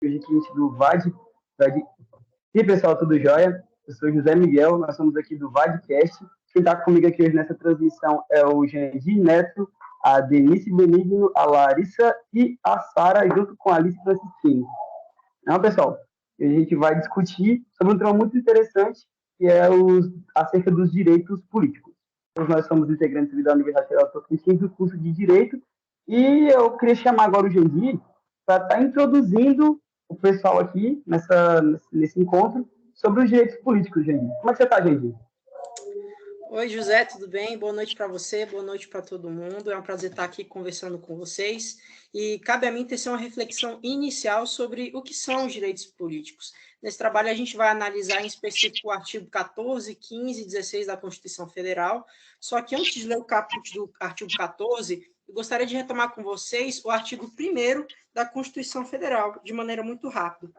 hoje aqui a gente do VAD. E pessoal, tudo jóia? Eu sou José Miguel, nós somos aqui do VADcast. Quem está comigo aqui hoje nessa transmissão é o Jandir Neto, a Denise Benigno, a Larissa e a Sara, junto com a Alice Francisquini. Então, pessoal, a gente vai discutir sobre um tema muito interessante, que é acerca dos direitos políticos. Todos nós somos integrantes da Universidade Federal do Tocantins do curso de Direito, e eu queria chamar agora o Jandir para estar introduzindo o pessoal aqui nesse encontro sobre os direitos políticos, Jandir. Como é que você está, Jandir? Oi, José, tudo bem? Boa noite para você, boa noite para todo mundo. É um prazer estar aqui conversando com vocês. E cabe a mim tecer uma reflexão inicial sobre o que são os direitos políticos. Nesse trabalho, a gente vai analisar em específico o artigo 14, 15 e 16 da Constituição Federal. Só que antes de ler o caput do artigo 14, eu gostaria de retomar com vocês o artigo 1º da Constituição Federal, de maneira muito rápida.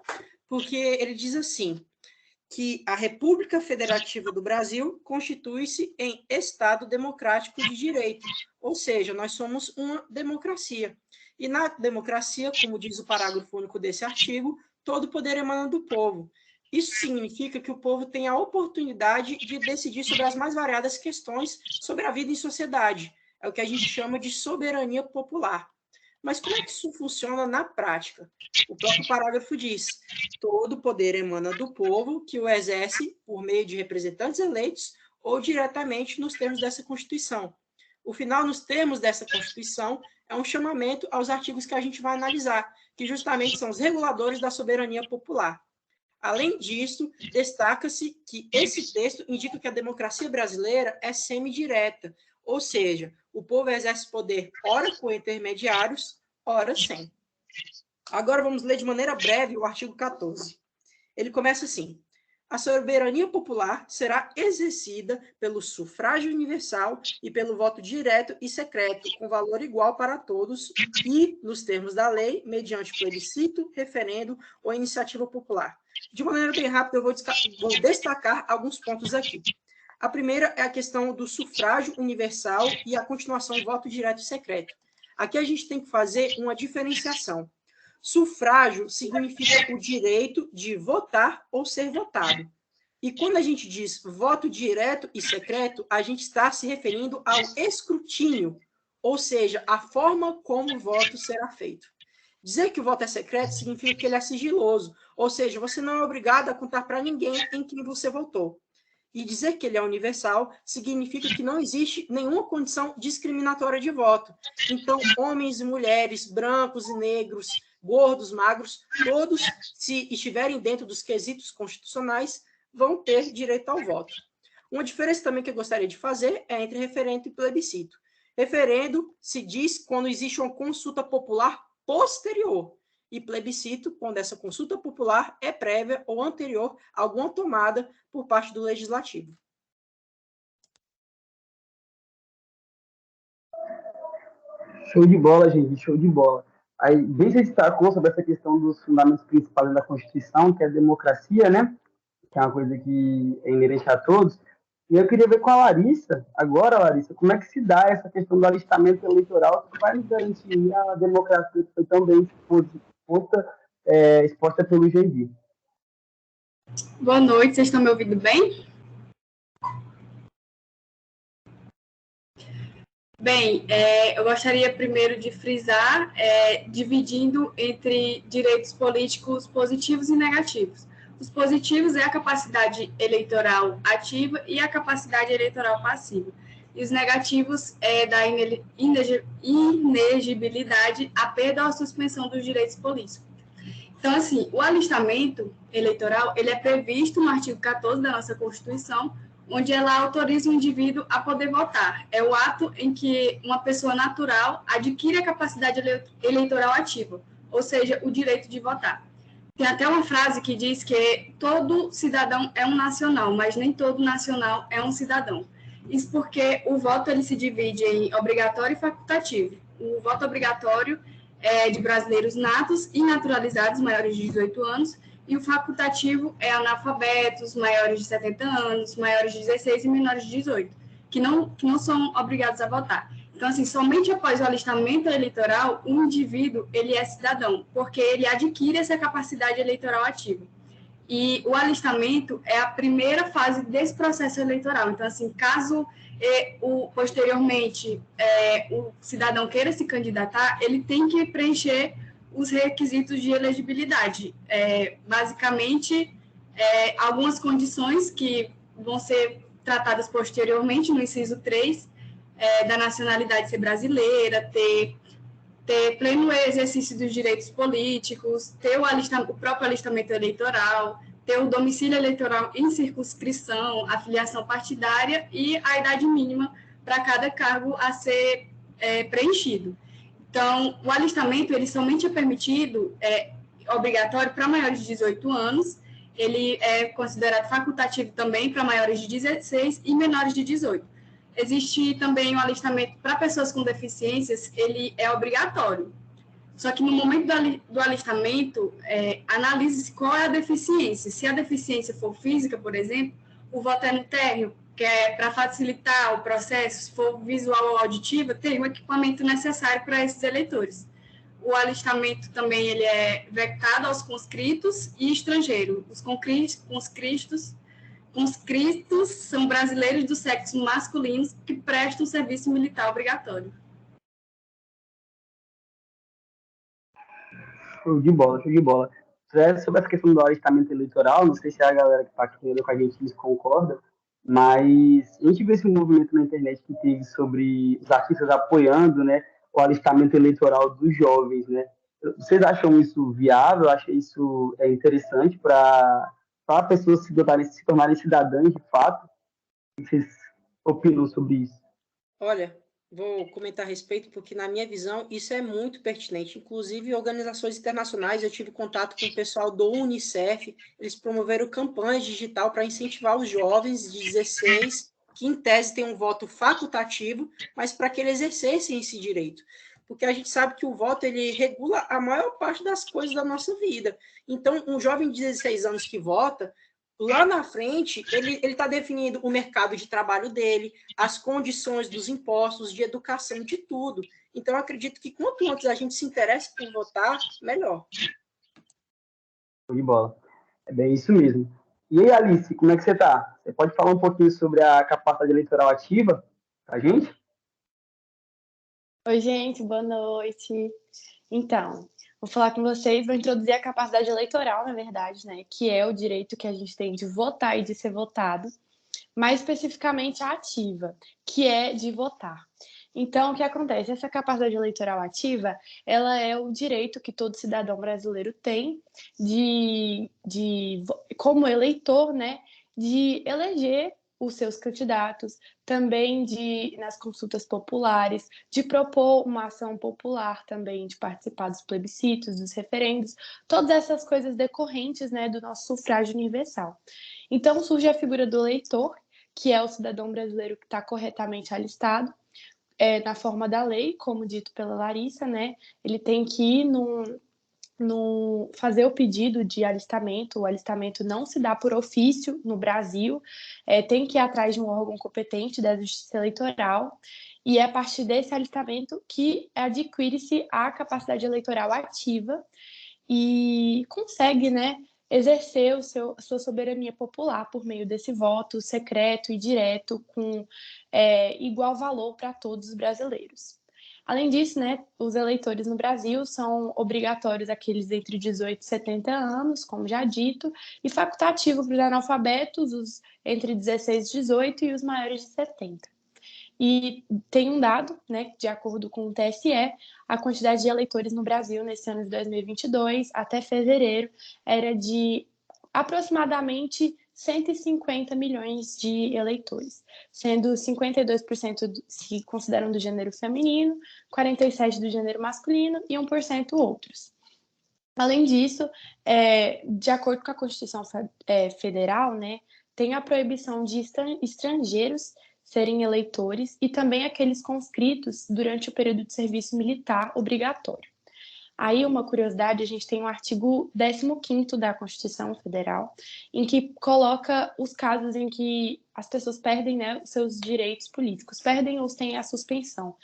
Porque ele diz assim: que a República Federativa do Brasil constitui-se em Estado democrático de direito, ou seja, nós somos uma democracia. E na democracia, como diz o parágrafo único desse artigo, todo poder emana do povo. Isso significa que o povo tem a oportunidade de decidir sobre as mais variadas questões sobre a vida em sociedade. É o que a gente chama de soberania popular. Mas como é que isso funciona na prática? O próprio parágrafo diz: todo poder emana do povo, que o exerce por meio de representantes eleitos ou diretamente nos termos dessa Constituição. O final, nos termos dessa Constituição, é um chamamento aos artigos que a gente vai analisar, que justamente são os reguladores da soberania popular. Além disso, destaca-se que esse texto indica que a democracia brasileira é semidireta, ou seja, o povo exerce poder ora com intermediários, ora sem. Agora vamos ler de maneira breve o artigo 14. Ele começa assim: a soberania popular será exercida pelo sufrágio universal e pelo voto direto e secreto, com valor igual para todos e, nos termos da lei, mediante plebiscito, referendo ou iniciativa popular. De maneira bem rápida, eu vou destacar alguns pontos aqui. A primeira é a questão do sufrágio universal e a continuação voto direto e secreto. Aqui a gente tem que fazer uma diferenciação. Sufrágio significa o direito de votar ou ser votado. E quando a gente diz voto direto e secreto, a gente está se referindo ao escrutínio, ou seja, a forma como o voto será feito. Dizer que o voto é secreto significa que ele é sigiloso, ou seja, você não é obrigado a contar para ninguém em quem você votou. E dizer que ele é universal significa que não existe nenhuma condição discriminatória de voto. Então, homens e mulheres, brancos e negros, gordos, magros, todos, se estiverem dentro dos quesitos constitucionais, vão ter direito ao voto. Uma diferença também que eu gostaria de fazer é entre referendo e plebiscito. Referendo se diz quando existe uma consulta popular posterior, e plebiscito quando essa consulta popular é prévia ou anterior a alguma tomada por parte do Legislativo. Show de bola, gente, show de bola. Aí, bem se destacou sobre essa questão dos fundamentos principais da Constituição, que é a democracia, né? Que é uma coisa que é inerente a todos. E eu queria ver com a Larissa, agora, Larissa, como é que se dá essa questão do alistamento eleitoral que vai nos garantir a democracia que foi tão bem exposta pelo Jandir. Boa noite, vocês estão me ouvindo bem? Bem, eu gostaria primeiro de frisar, dividindo entre direitos políticos positivos e negativos. Os positivos é a capacidade eleitoral ativa e a capacidade eleitoral passiva. E os negativos é da inegibilidade, a perda ou a suspensão dos direitos políticos. Então, assim, o alistamento eleitoral, ele é previsto no artigo 14 da nossa Constituição, onde ela autoriza o indivíduo a poder votar. É o ato em que uma pessoa natural adquire a capacidade eleitoral ativa, ou seja, o direito de votar. Tem até uma frase que diz que todo cidadão é um nacional, mas nem todo nacional é um cidadão. Isso porque o voto ele se divide em obrigatório e facultativo. O voto obrigatório é de brasileiros natos e naturalizados maiores de 18 anos, e o facultativo é analfabetos, maiores de 70 anos, maiores de 16 e menores de 18, que não são obrigados a votar. Então, assim, somente após o alistamento eleitoral, o indivíduo, ele é cidadão, porque ele adquire essa capacidade eleitoral ativa. E o alistamento é a primeira fase desse processo eleitoral. Então, assim, caso posteriormente o cidadão queira se candidatar, ele tem que preencher os requisitos de elegibilidade. Basicamente, algumas condições que vão ser tratadas posteriormente no inciso 3, da nacionalidade ser brasileira, ter pleno exercício dos direitos políticos, ter o próprio alistamento eleitoral, ter o domicílio eleitoral em circunscrição, a filiação partidária e a idade mínima para cada cargo a ser preenchido. Então, o alistamento, ele somente é permitido, obrigatório para maiores de 18 anos, ele é considerado facultativo também para maiores de 16 e menores de 18. Existe também o alistamento para pessoas com deficiências, ele é obrigatório. Só que no momento do alistamento, analise-se qual é a deficiência. Se a deficiência for física, por exemplo, o voto é no térreo, que é para facilitar o processo. Se for visual ou auditiva, tem o equipamento necessário para esses eleitores. O alistamento também ele é vetado aos conscritos e estrangeiros. Os conscritos são brasileiros do sexo masculino que prestam serviço militar obrigatório. Show de bola, show de bola. Sobre essa questão do alistamento eleitoral, não sei se a galera que está aqui com a gente eles concorda, mas a gente vê esse movimento na internet que teve sobre os artistas apoiando, né, o alistamento eleitoral dos jovens, né? Vocês acham isso viável? Acham isso interessante para pessoas se tornarem cidadãs de fato? O que vocês opinam sobre isso? Olha, vou comentar a respeito, porque, na minha visão, isso é muito pertinente. Inclusive, organizações internacionais, eu tive contato com o pessoal do Unicef, eles promoveram campanhas digital para incentivar os jovens de 16, que, em tese, têm um voto facultativo, mas para que eles exercessem esse direito. Porque a gente sabe que o voto, ele regula a maior parte das coisas da nossa vida. Então, um jovem de 16 anos que vota, lá na frente, ele está definindo o mercado de trabalho dele, as condições dos impostos, de educação, de tudo. Então, eu acredito que quanto antes a gente se interessa por votar, melhor. Show de bola. É bem isso mesmo. E aí, Alice, como é que você está? Você pode falar um pouquinho sobre a capacidade eleitoral ativa para a gente? Oi, gente, boa noite. Então, vou falar com vocês, vou introduzir a capacidade eleitoral, na verdade, né? Que é o direito que a gente tem de votar e de ser votado, mais especificamente a ativa, que é de votar. Então, o que acontece? Essa capacidade eleitoral ativa, ela é o direito que todo cidadão brasileiro tem como eleitor, né? De eleger os seus candidatos, também nas consultas populares, de propor uma ação popular também, de participar dos plebiscitos, dos referendos, todas essas coisas decorrentes, né, do nosso sufrágio universal. Então surge a figura do eleitor, que é o cidadão brasileiro que está corretamente alistado, na forma da lei, como dito pela Larissa, né? Ele tem que ir fazer o pedido de alistamento. O alistamento não se dá por ofício no Brasil, tem que ir atrás de um órgão competente da Justiça Eleitoral, e é a partir desse alistamento que adquire-se a capacidade eleitoral ativa e consegue, né, exercer a sua soberania popular por meio desse voto secreto e direto com igual valor para todos os brasileiros. Além disso, né, os eleitores no Brasil são obrigatórios aqueles entre 18 e 70 anos, como já dito, e facultativo para os analfabetos, os entre 16 e 18 e os maiores de 70. E tem um dado, né, de acordo com o TSE, a quantidade de eleitores no Brasil nesse ano de 2022, até fevereiro, era de aproximadamente 150 milhões de eleitores, sendo 52% se consideram do gênero feminino, 47% do gênero masculino e 1% outros. Além disso, de acordo com a Constituição Federal, né, tem a proibição de estrangeiros serem eleitores e também aqueles conscritos durante o período de serviço militar obrigatório. Aí, uma curiosidade, a gente tem o artigo 15º da Constituição Federal, em que coloca os casos em que as pessoas perdem, né, os seus direitos políticos, perdem ou têm a suspensão,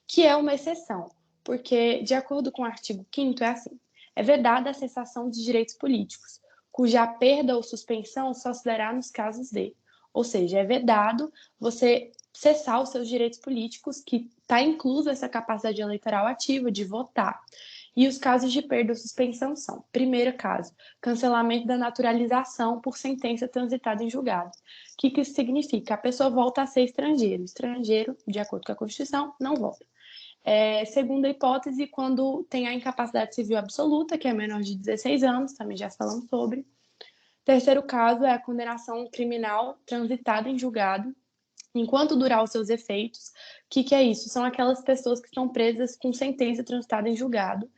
que é uma exceção, porque, de acordo com o artigo 5º, é assim, é vedada a cessação de direitos políticos, cuja perda ou suspensão só se dará nos casos de, ou seja, é vedado você cessar os seus direitos políticos, que está incluso essa capacidade eleitoral ativa de votar. E os casos de perda ou suspensão são: primeiro caso, cancelamento da naturalização por sentença transitada em julgado. O que isso significa? A pessoa volta a ser estrangeiro. Estrangeiro, de acordo com a Constituição, não volta. Segunda hipótese, quando tem a incapacidade civil absoluta, que é menor de 16 anos, também já falamos sobre. Terceiro caso é a condenação criminal transitada em julgado, enquanto durar os seus efeitos. O que é isso? São aquelas pessoas que estão presas com sentença transitada em julgado,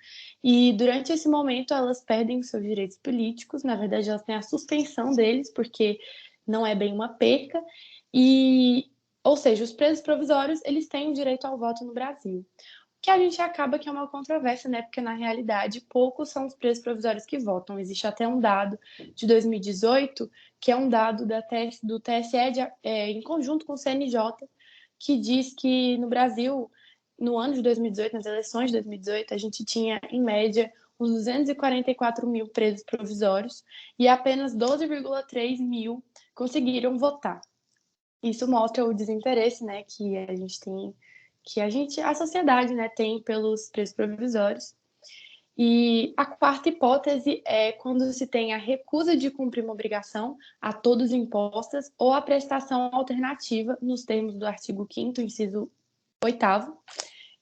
e durante esse momento elas perdem os seus direitos políticos, na verdade elas têm a suspensão deles, porque não é bem uma perca, ou seja, os presos provisórios, eles têm o direito ao voto no Brasil. Que a gente acaba que é uma controvérsia, né? Porque, na realidade, poucos são os presos provisórios que votam. Existe até um dado de 2018, que é um dado do TSE em conjunto com o CNJ, que diz que no Brasil, no ano de 2018, nas eleições de 2018, a gente tinha, em média, uns 244 mil presos provisórios e apenas 12,3 mil conseguiram votar. Isso mostra o desinteresse, né, que a gente tem, a sociedade, né, tem pelos presos provisórios. E a quarta hipótese é quando se tem a recusa de cumprir uma obrigação a todos impostas ou a prestação alternativa nos termos do artigo 5º, inciso 8º.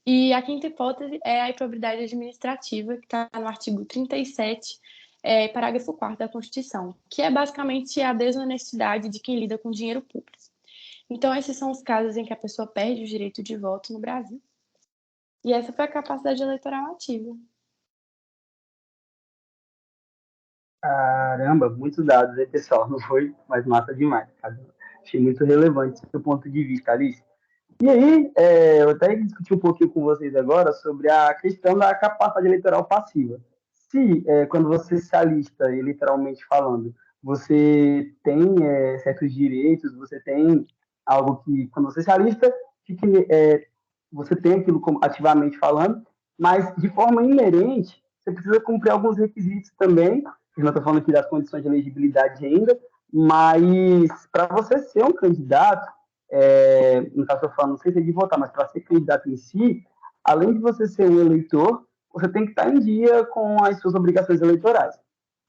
E a quinta hipótese é a improbidade administrativa, que está no artigo 37, parágrafo 4º da Constituição, que é basicamente a desonestidade de quem lida com dinheiro público. Então, esses são os casos em que a pessoa perde o direito de voto no Brasil. E essa foi a capacidade eleitoral ativa. Caramba, muitos dados aí, pessoal. Não foi, mas massa demais, cara. Achei muito relevante esse ponto de vista, Alice. E aí, eu até discuti um pouquinho com vocês agora sobre a questão da capacidade eleitoral passiva. Se, quando você se alista, eleitoralmente falando, você tem certos direitos, você tem algo que, quando você se alista, você tem aquilo ativamente falando, mas de forma inerente, você precisa cumprir alguns requisitos também. Eu não estou falando aqui das condições de elegibilidade ainda, mas para você ser um candidato, no caso eu falo, não sei se é de votar, mas para ser candidato em si, além de você ser um eleitor, você tem que estar em dia com as suas obrigações eleitorais.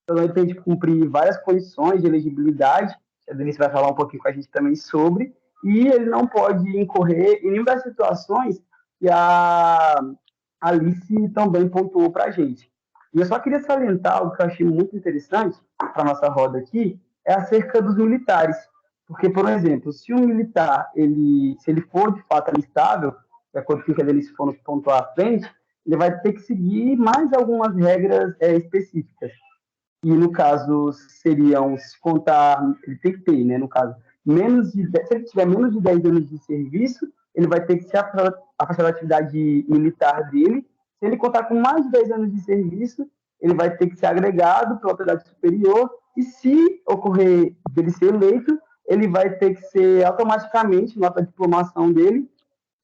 Então, ele tem de cumprir várias condições de elegibilidade, a Denise vai falar um pouquinho com a gente também sobre, e ele não pode incorrer em nenhuma das situações que a Alice também pontuou para a gente. E eu só queria salientar algo que eu achei muito interessante para a nossa roda aqui, é acerca dos militares. Porque, por exemplo, se um militar, se ele for de fato alistável, de acordo com o que a Denise for nos pontuar à frente, ele vai ter que seguir mais algumas regras específicas. E, no caso, seriam, se contar, ele tem que ter, né, no caso, se ele tiver menos de 10 anos de serviço, ele vai ter que se afastar da atividade militar dele. Se ele contar com mais de 10 anos de serviço, ele vai ter que ser agregado pela autoridade superior, e se ocorrer dele ser eleito, ele vai ter que ser automaticamente, nota de diplomação dele,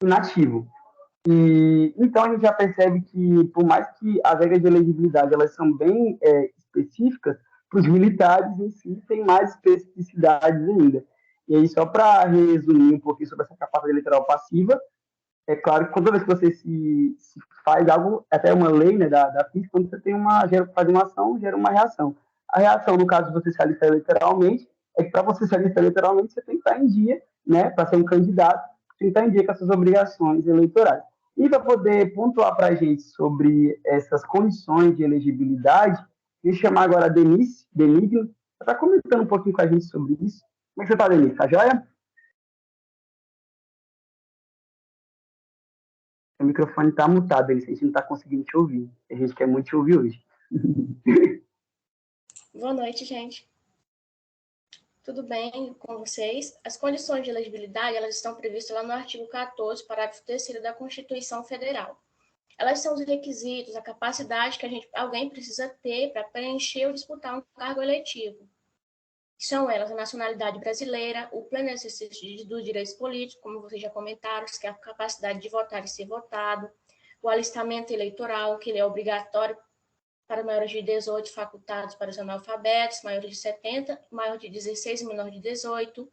inativo. E então a gente já percebe que, por mais que as regras de elegibilidade elas são bem específicas, para os militares em si tem mais especificidades ainda. E aí, só para resumir um pouquinho sobre essa capacidade eleitoral passiva, é claro que toda vez que você se faz algo, até uma lei, né, da física, quando você tem faz uma ação, gera uma reação. A reação, no caso de você se alistar eleitoralmente, é que para você se alistar eleitoralmente, você tem que estar em dia, né, para ser um candidato, tem que estar em dia com as suas obrigações eleitorais. E para poder pontuar para a gente sobre essas condições de elegibilidade, vou chamar agora a Denise Benigno, para estar comentando um pouquinho com a gente sobre isso. Como é que você está, Denise? Tá joia? O microfone está mutado, Denise, a gente não está conseguindo te ouvir. A gente quer muito te ouvir hoje. Boa noite, gente. Tudo bem com vocês? As condições de elegibilidade elas estão previstas lá no artigo 14, parágrafo 3º da Constituição Federal. Elas são os requisitos, a capacidade que alguém precisa ter para preencher ou disputar um cargo eletivo. São elas a nacionalidade brasileira, o pleno exercício dos direitos políticos, como vocês já comentaram, que é a capacidade de votar e ser votado, o alistamento eleitoral, que ele é obrigatório para maiores de 18, facultados para os analfabetos, maiores de 70, maior de 16 e menor de 18.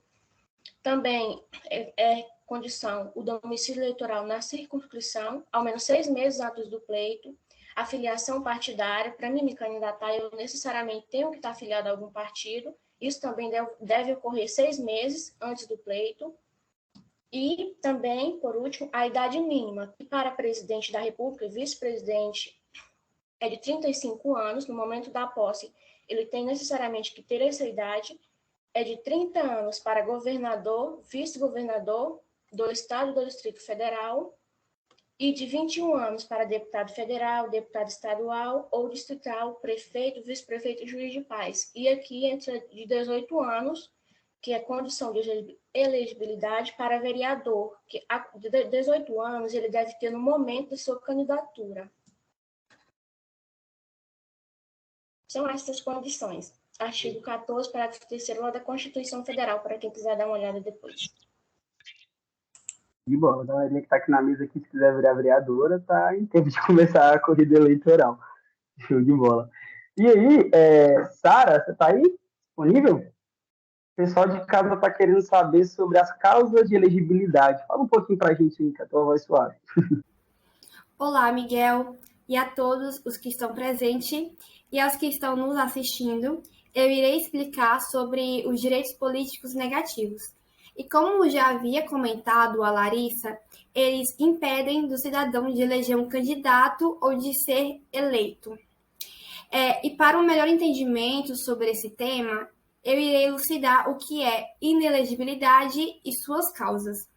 Também é condição o domicílio eleitoral na circunscrição, ao menos 6 meses antes do pleito, a filiação partidária. Para mim me candidatar, eu necessariamente tenho que estar afiliado a algum partido. Isso também deve ocorrer 6 meses antes do pleito. E também, por último, a idade mínima, que para presidente da República e vice-presidente é de 35 anos. No momento da posse, ele tem necessariamente que ter essa idade. É de 30 anos para governador, vice-governador do Estado do Distrito Federal, e de 21 anos para deputado federal, deputado estadual ou distrital, prefeito, vice-prefeito e juiz de paz. E aqui entra de 18 anos, que é condição de elegibilidade para vereador, que de 18 anos ele deve ter no momento de sua candidatura. São essas condições. Artigo 14, parágrafo 3º da Constituição Federal, para quem quiser dar uma olhada depois. E bom, a galerinha que está aqui na mesa, aqui, se quiser virar vereadora, tá em tempo de começar a corrida eleitoral. Show de bola. E aí, Sara, você está aí? Disponível? O pessoal de casa está querendo saber sobre as causas de elegibilidade. Fala um pouquinho para a gente aí, com a tua voz suave. Olá, Miguel, e a todos os que estão presentes e aos que estão nos assistindo. Eu irei explicar sobre os direitos políticos negativos. E como já havia comentado a Larissa, eles impedem do cidadão de eleger um candidato ou de ser eleito. E para um melhor entendimento sobre esse tema, eu irei elucidar o que é inelegibilidade e suas causas.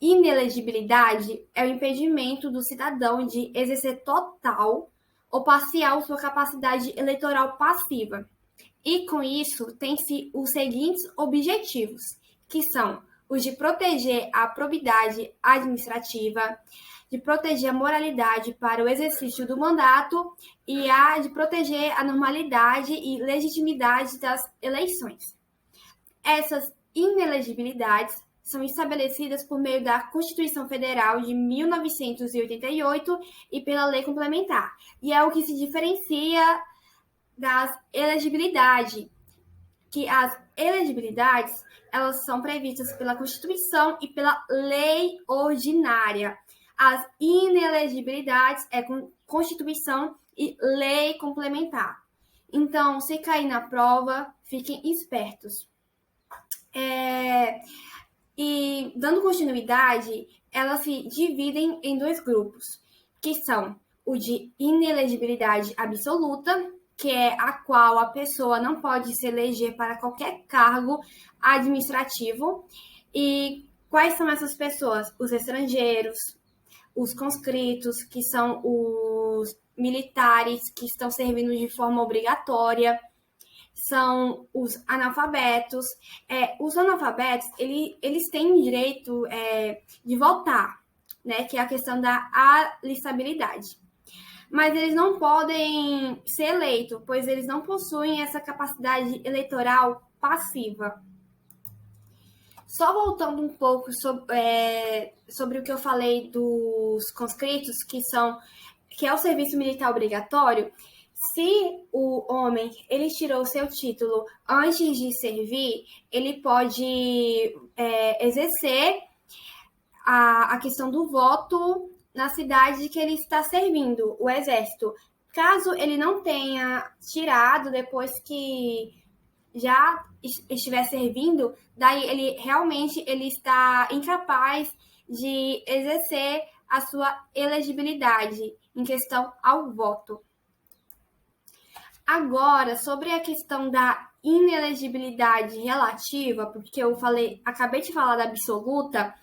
Inelegibilidade é o impedimento do cidadão de exercer total ou parcial sua capacidade eleitoral passiva. E com isso tem-se os seguintes objetivos, que são os de proteger a probidade administrativa, de proteger a moralidade para o exercício do mandato e a de proteger a normalidade e legitimidade das eleições. Essas inelegibilidades são estabelecidas por meio da Constituição Federal de 1988 e pela Lei Complementar. E é o que se diferencia das elegibilidades, que as elegibilidades elas são previstas pela Constituição e pela lei ordinária. As inelegibilidades é com Constituição e lei complementar. Então, se cair na prova, fiquem espertos. E dando continuidade, elas se dividem em 2 grupos, que são o de inelegibilidade absoluta, que é a qual a pessoa não pode se eleger para qualquer cargo administrativo. E quais são essas pessoas? Os estrangeiros, os conscritos, que são os militares que estão servindo de forma obrigatória, são os analfabetos. Os analfabetos, eles têm direito de votar, né, que é a questão da alistabilidade. Mas eles não podem ser eleitos, pois eles não possuem essa capacidade eleitoral passiva. Só voltando um pouco sobre o que eu falei dos conscritos, que é o serviço militar obrigatório. Se o homem ele tirou o seu título antes de servir, ele pode exercer a questão do voto na cidade que ele está servindo, o exército. Caso ele não tenha tirado depois que já estiver servindo, daí ele realmente está incapaz de exercer a sua elegibilidade em questão ao voto. Agora, sobre a questão da inelegibilidade relativa, porque eu acabei de falar da absoluta,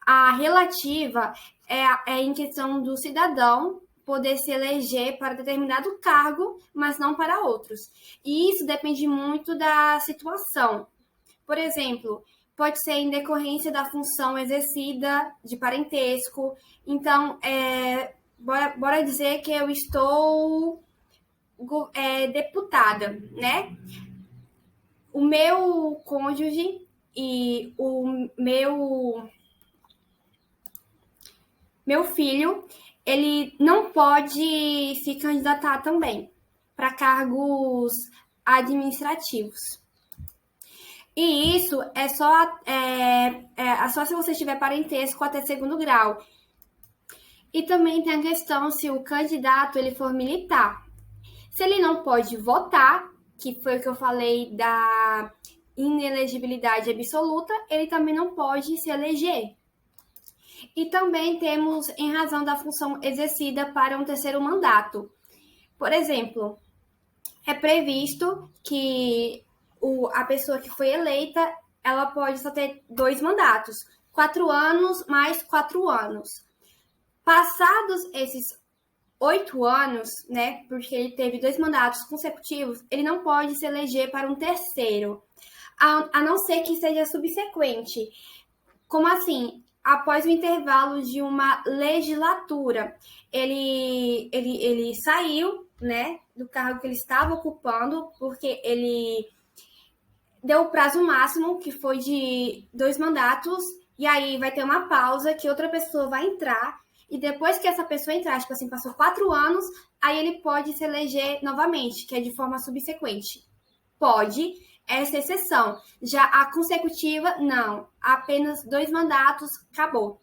a relativa é em questão do cidadão poder se eleger para determinado cargo, mas não para outros. E isso depende muito da situação. Por exemplo, pode ser em decorrência da função exercida de parentesco. Então, bora dizer que eu estou deputada, né? O meu cônjuge e o meu filho, ele não pode se candidatar também para cargos administrativos. E isso é só se você tiver parentesco até 2º grau. E também tem a questão se o candidato ele for militar. Se ele não pode votar, que foi o que eu falei da inelegibilidade absoluta, ele também não pode se eleger. E também temos em razão da função exercida para um 3º mandato. Por exemplo, é previsto que a pessoa que foi eleita, ela pode só ter 2 mandatos, 4 anos mais 4 anos. Passados esses 8 anos, né, porque ele teve 2 mandatos consecutivos, ele não pode se eleger para um 3º, a não ser que seja subsequente. Como assim? Após o intervalo de uma legislatura, ele saiu, né, do cargo que ele estava ocupando, porque ele deu o prazo máximo, que foi de 2 mandatos, e aí vai ter uma pausa que outra pessoa vai entrar, e depois que essa pessoa entrar, tipo assim, passou 4 anos, aí ele pode se eleger novamente, que é de forma subsequente. Pode, essa exceção. Já a consecutiva, não. Apenas 2 mandatos, acabou.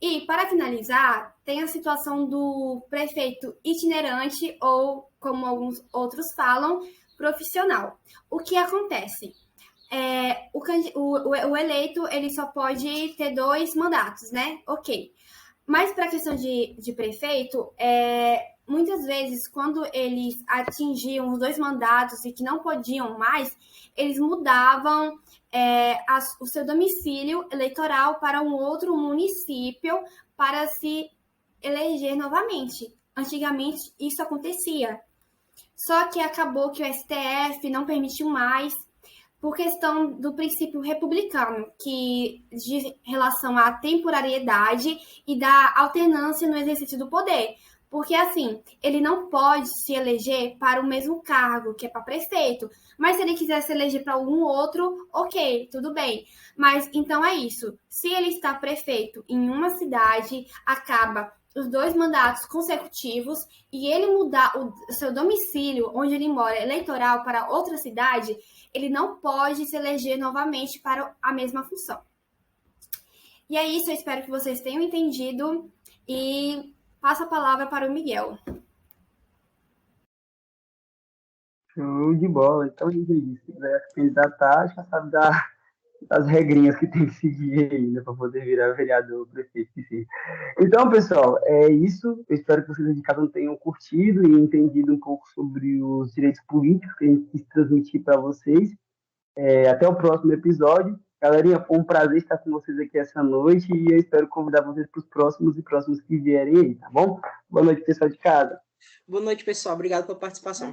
E, para finalizar, tem a situação do prefeito itinerante, ou, como alguns outros falam, profissional. O que acontece? O eleito, ele só pode ter 2 mandatos, né? Ok. Mas para a questão de prefeito, muitas vezes, quando eles atingiam os 2 mandatos e que não podiam mais, eles mudavam o seu domicílio eleitoral para um outro município para se eleger novamente. Antigamente, isso acontecia. Só que acabou que o STF não permitiu mais, por questão do princípio republicano, que de relação à temporariedade e da alternância no exercício do poder. Porque, assim, ele não pode se eleger para o mesmo cargo, que é para prefeito. Mas se ele quiser se eleger para algum outro, ok, tudo bem. Mas, então é isso. Se ele está prefeito em uma cidade, acaba os 2 mandatos consecutivos e ele mudar o seu domicílio, onde ele mora, eleitoral, para outra cidade, ele não pode se eleger novamente para a mesma função. E é isso, eu espero que vocês tenham entendido e passo a palavra para o Miguel. Show de bola. Então, gente, se quiser se candidatar, já sabe das regrinhas que tem que seguir aí, né, para poder virar vereador, prefeito, enfim. Então, pessoal, é isso. Eu espero que vocês de casa tenham curtido e entendido um pouco sobre os direitos políticos que a gente quis transmitir para vocês. Até o próximo episódio. Galerinha, foi um prazer estar com vocês aqui essa noite e eu espero convidar vocês para os próximos que vierem aí, tá bom? Boa noite, pessoal de casa. Boa noite, pessoal. Obrigado pela participação.